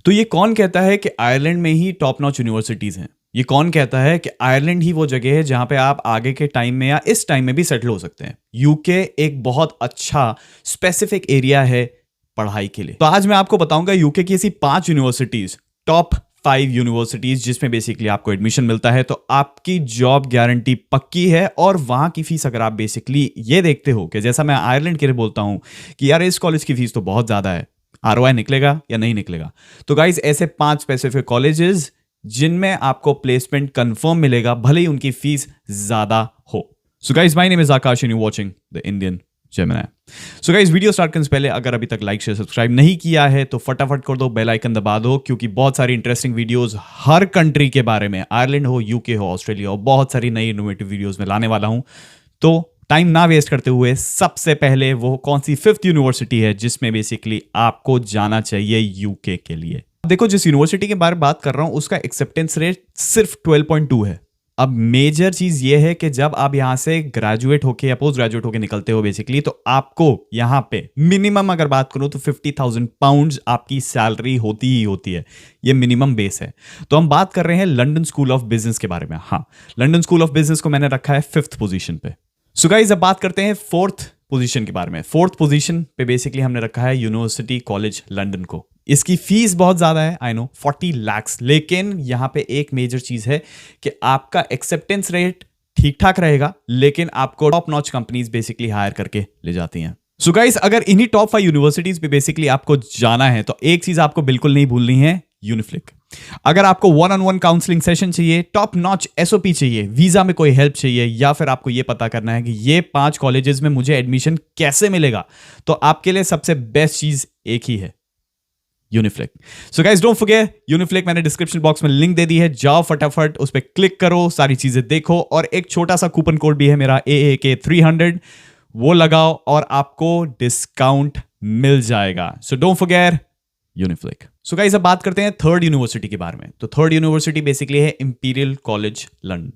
तो ये कौन कहता है कि आयरलैंड में ही टॉप नॉच यूनिवर्सिटीज हैं? ये कौन कहता है कि आयरलैंड ही वो जगह है जहां पे आप आगे के टाइम में या इस टाइम में भी सेटल हो सकते हैं? यूके एक बहुत अच्छा स्पेसिफिक एरिया है पढ़ाई के लिए। तो आज मैं आपको बताऊंगा यूके की ऐसी 5 यूनिवर्सिटीज, टॉप 5 यूनिवर्सिटीज जिसमें बेसिकली आपको एडमिशन मिलता है, तो आपकी जॉब गारंटी पक्की है। और वहां की फीस अगर आप बेसिकली ये देखते हो कि जैसा मैं आयरलैंड के लिए बोलता हूं कि यार इस कॉलेज की फीस तो बहुत ज्यादा है, आरओआई निकलेगा या नहीं निकलेगा, तो गाइस ऐसे 5 स्पेसिफिक कॉलेजेस जिनमें आपको प्लेसमेंट कंफर्म मिलेगा भले ही उनकी फीस ज्यादा हो। So guys, my name is Akash and you watching the Indian Gemini. So guys, video start करने से पहले अगर अभी तक लाइक शेयर सब्सक्राइब नहीं किया है तो फटाफट कर दो, बेल आइकन दबा दो, क्योंकि बहुत सारी इंटरेस्टिंग वीडियोस हर कंट्री के बारे में, आयरलैंड हो, यूके हो, ऑस्ट्रेलिया हो, बहुत सारी नई इनोवेटिव वीडियोस में लाने वाला हूं। तो टाइम ना वेस्ट करते हुए सबसे पहले वो कौन सी 5th यूनिवर्सिटी है जिसमें बेसिकली आपको जाना चाहिए यूके के लिए? देखो, जिस यूनिवर्सिटी के बारे में बात कर रहा हूं उसका एक्सेप्टेंस रेट सिर्फ 12.2 है। अब मेजर चीज ये है कि जब आप यहां से ग्रेजुएट होके या पोस्ट ग्रेजुएट होके निकलते हो बेसिकली, तो आपको यहां पे मिनिमम अगर बात करूं तो 50,000 पाउंड्स आपकी सैलरी होती ही होती है। ये मिनिमम बेस है। तो हम बात कर रहे हैं लंदन स्कूल ऑफ बिजनेस के बारे में। हाँ, लंदन स्कूल ऑफ बिजनेस को मैंने रखा है 5th पोजीशन पे। सो गाइस, अब बात करते हैं 4th पोजीशन के बारे में। 4th पोजीशन पे बेसिकली हमने रखा है यूनिवर्सिटी कॉलेज लंदन को। इसकी फीस बहुत ज्यादा है, आई नो 40 लाख, लेकिन यहां पे एक मेजर चीज है कि आपका एक्सेप्टेंस रेट ठीक ठाक रहेगा, लेकिन आपको top notch companies basically hire करके ले जाती हैं। सो गाइस, अगर इन्हीं टॉप 5 यूनिवर्सिटीज पे बेसिकली आपको जाना है तो एक चीज आपको बिल्कुल नहीं भूलनी है, यूनिफ्लिक। अगर आपको 1-on-1 काउंसलिंग सेशन चाहिए, टॉप नॉच एसओपी चाहिए, वीजा में कोई हेल्प चाहिए, या फिर आपको यह पता करना है कि ये 5 कॉलेजेस में मुझे एडमिशन कैसे मिलेगा, तो आपके लिए सबसे बेस्ट चीज एक ही है, Uniflic. So guys, don't forget Uniflic. मैंने डिस्क्रिप्शन बॉक्स में लिंक दे दी है, जाओ फटाफट उस पर क्लिक करो, सारी चीजें देखो, और एक छोटा सा कूपन कोड भी है मेरा AAK300, वो लगाओ और आपको डिस्काउंट मिल जाएगा। सो डोंट फॉरगेट यूनिफ्लिक। सो गाइस, अब बात करते हैं 3rd यूनिवर्सिटी के बारे में। तो 3rd यूनिवर्सिटी बेसिकली है imperial college London.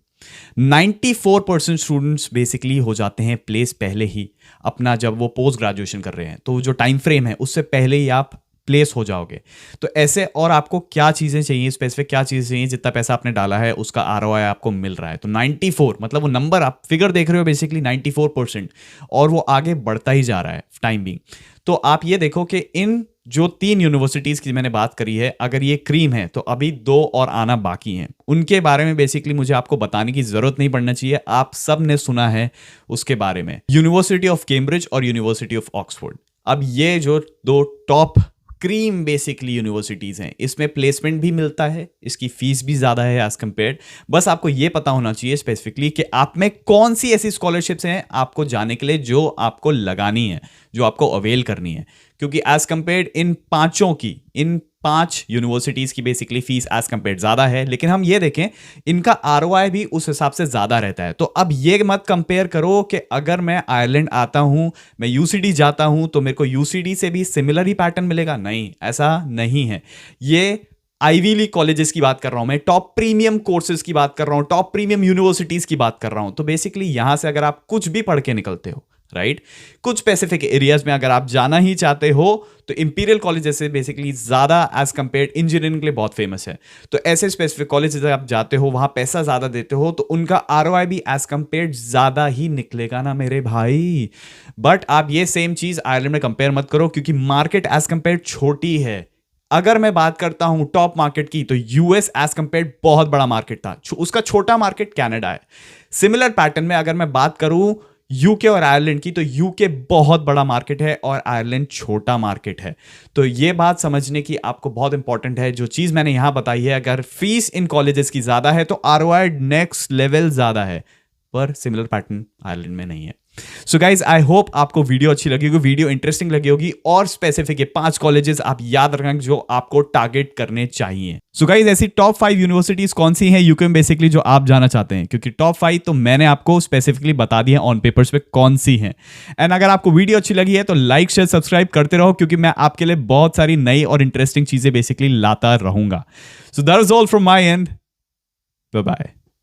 94% students basically हो जाते हैं प्लेस पहले ही, अपना जब वो पोस्ट ग्रेजुएशन कर रहे हैं, तो जो टाइम फ्रेम है उससे पहले ही आप प्लेस हो जाओगे। तो ऐसे और आपको क्या चीजें चाहिए, स्पेसिफिक क्या चीजें चाहिए, जितना पैसा आपने डाला है उसका आरओआई आपको मिल रहा है। तो 94 मतलब वो नंबर आप फिगर देख रहे हो बेसिकली 94%, और वो आगे बढ़ता ही जा रहा है टाइम बिंग। तो आप ये देखो कि इन जो 3 यूनिवर्सिटीज की मैंने बात करी है, अगर ये क्रीम है तो अभी 2 और आना बाकी हैं। उनके बारे में बेसिकली मुझे आपको बताने की जरूरत नहीं पड़ना चाहिए, आप सब ने सुना है उसके बारे में, यूनिवर्सिटी ऑफ कैम्ब्रिज और यूनिवर्सिटी ऑफ ऑक्सफोर्ड। अब ये जो 2 टॉप क्रीम बेसिकली यूनिवर्सिटीज हैं, इसमें प्लेसमेंट भी मिलता है, इसकी फीस भी ज्यादा है एज कंपेयर्ड। बस आपको यह पता होना चाहिए स्पेसिफिकली कि आप में कौन सी ऐसी स्कॉलरशिप्स हैं आपको जाने के लिए जो आपको लगानी है, जो आपको अवेल करनी है, क्योंकि एज कंपेयर्ड इन 5 यूनिवर्सिटीज की बेसिकली फीस एज कंपेयर्ड ज्यादा है, लेकिन हम ये देखें इनका आरओआई भी उस हिसाब से ज्यादा रहता है। तो अब ये मत कंपेयर करो कि अगर मैं आयरलैंड आता हूं, मैं यूसीडी जाता हूं, तो मेरे को यूसीडी से भी सिमिलर ही पैटर्न मिलेगा। नहीं, ऐसा नहीं है। ये आईवी लीग कॉलेजेस की बात कर रहा हूं मैं, टॉप प्रीमियम कोर्सेज की बात कर रहा हूं, टॉप प्रीमियम यूनिवर्सिटीज की बात कर रहा हूं। तो बेसिकली यहां से अगर आप कुछ भी पढ़ के निकलते हो, राइट, कुछ स्पेसिफिक एरियाज में अगर आप जाना ही चाहते हो, तो इंपीरियल कॉलेज जैसे बेसिकली ज्यादा एज कंपेयर्ड इंजीनियरिंग के लिए बहुत फेमस है। तो ऐसे स्पेसिफिक कॉलेज आप जाते हो, वहां पैसा ज्यादा देते हो, तो उनका आरओआई भी एज कंपेयर्ड ज्यादा ही निकलेगा ना मेरे भाई। बट आप ये सेम चीज आयरलैंड में कंपेयर मत करो, क्योंकि मार्केट एज कंपेयर्ड छोटी है। अगर मैं बात करता हूं टॉप मार्केट की, तो यूएस एज कंपेयर्ड बहुत बड़ा मार्केट था, उसका छोटा मार्केट कनाडा है। सिमिलर पैटर्न में अगर मैं बात करूं यूके और आयरलैंड की, तो यूके बहुत बड़ा मार्केट है और आयरलैंड छोटा मार्केट है। तो ये बात समझने की आपको बहुत इंपॉर्टेंट है। जो चीज मैंने यहां बताई है, अगर फीस इन कॉलेजेस की ज्यादा है तो आरओआई नेक्स्ट लेवल ज्यादा है, पर सिमिलर पैटर्न आयरलैंड में नहीं है। सो गाइज, आई होप आपको वीडियो अच्छी लगी होगी, वीडियो इंटरेस्टिंग लगी होगी, और स्पेसिफिक ये 5 कॉलेजेस आप याद रखें जो आपको टारगेट करने चाहिए। सो गाइज, ऐसी टॉप 5 यूनिवर्सिटीज कौन सी हैं यूके में बेसिकली जो आप जाना चाहते हैं, क्योंकि टॉप 5 तो मैंने आपको स्पेसिफिकली बता दी है ऑन पेपर्स पे कौन सी हैं। एंड अगर आपको वीडियो अच्छी लगी है तो लाइक शेयर सब्सक्राइब करते रहो, क्योंकि मैं आपके लिए बहुत सारी नई और इंटरेस्टिंग चीजें बेसिकली लाता रहूंगा। So that is all from my end, bye bye.